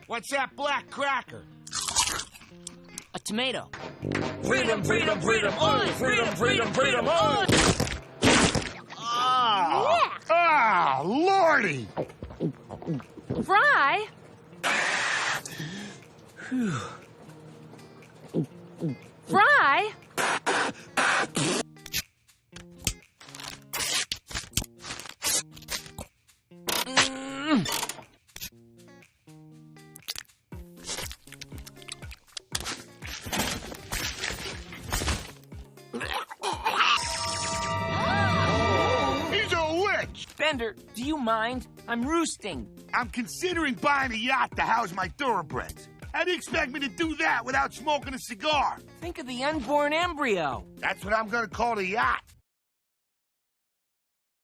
What's that black cracker? A tomato. Freedom, freedom, freedom, oh, freedom, freedom, freedom, oh. Ah, Lordy! Fry? Fry? He's a witch! Bender, do you mind? I'm roosting. I'm considering buying a yacht to house my thoroughbreds. How do you expect me to do that without smoking a cigar? Think of the unborn embryo. That's what I'm gonna call the yacht.